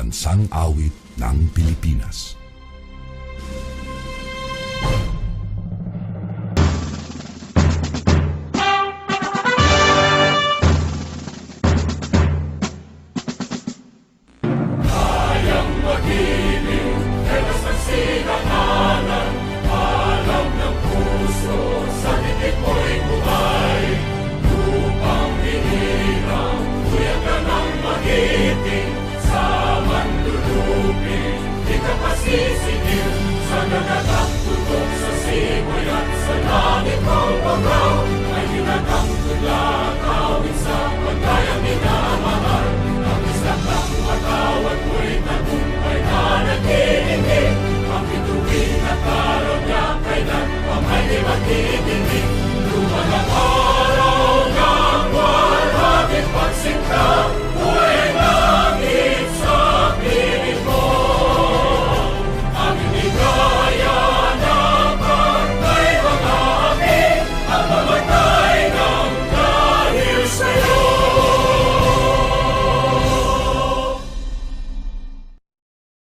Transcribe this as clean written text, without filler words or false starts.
Pambansang Awit ng Pilipinas. Sisigil sa nagagang tutok sa simoy at sa langit mong pagaw ay hinagang tula kawin sa pagkayang minamahal. Ang isang ng matawad mo'y tagumpay na naghihingi. Ang bituin at araw niya kailan pa may di magtitigil.